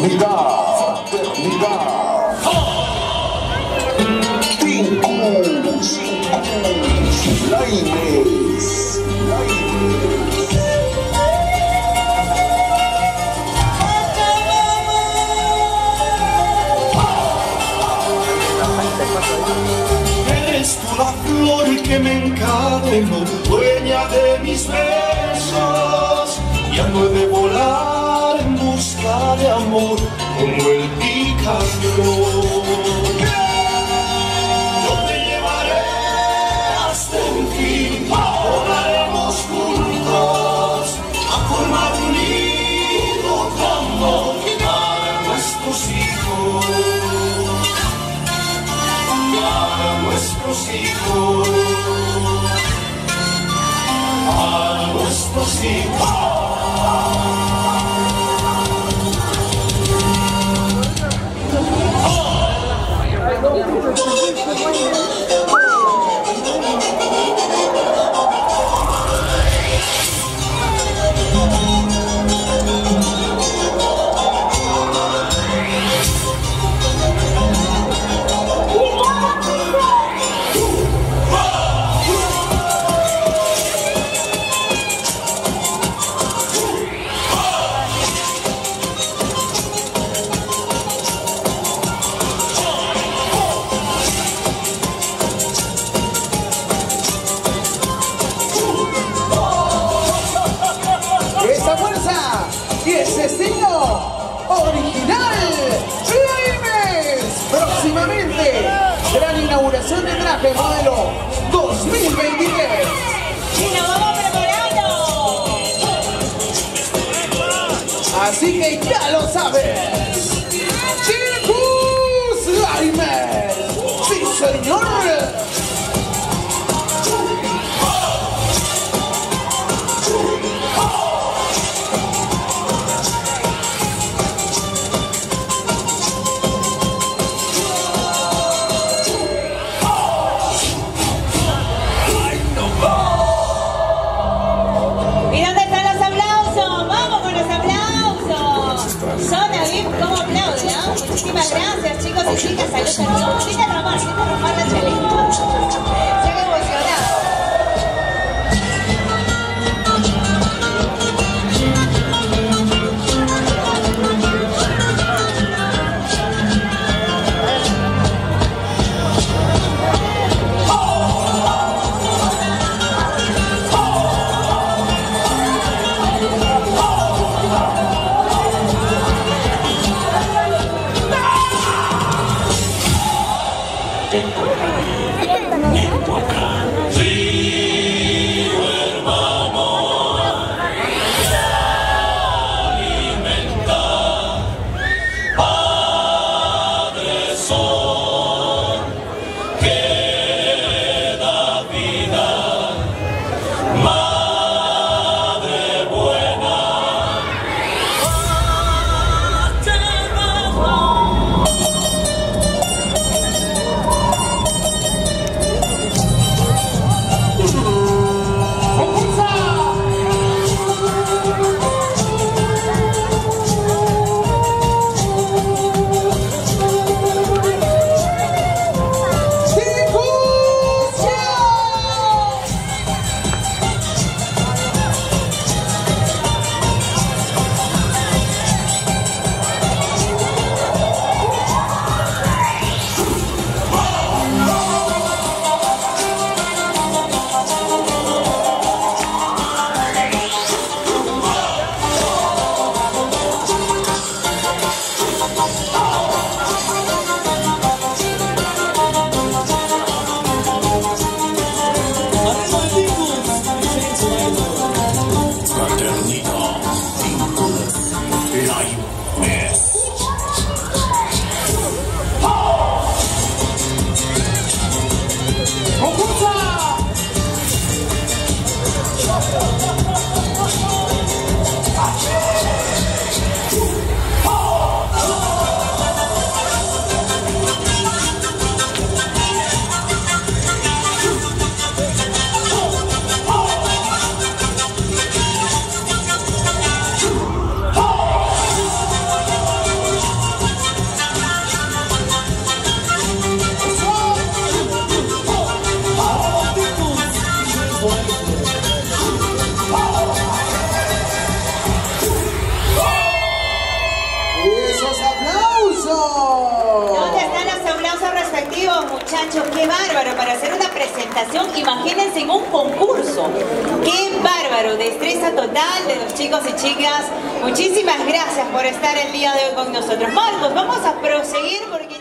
Fraternidad. Tinkus. Laimes. Eres tú la flor que me encadena, dueña de mis besos. Ya no he de volar en busca de amor como el picaflor. Yo te llevaré hasta el fin, volaremos juntos a formar un nido de amor para nuestros hijos. Para nuestros hijos. Para nuestros hijos. Y ese estilo original, Laimes. Próximamente, gran inauguración de traje modelo 2023. ¡Y nos vamos preparando! Así que ya lo sabes. Tinkus Laimes. ¡Sí, señor! Muchísimas gracias, chicos y chicas. Saludos a todos. Viste a Román la chelita. Estoy emocionado. activos, muchachos, qué bárbaro para hacer una presentación. Imagínense en un concurso. Qué bárbaro, destreza total de los chicos y chicas. Muchísimas gracias por estar el día de hoy con nosotros. Marcos, vamos a proseguir porque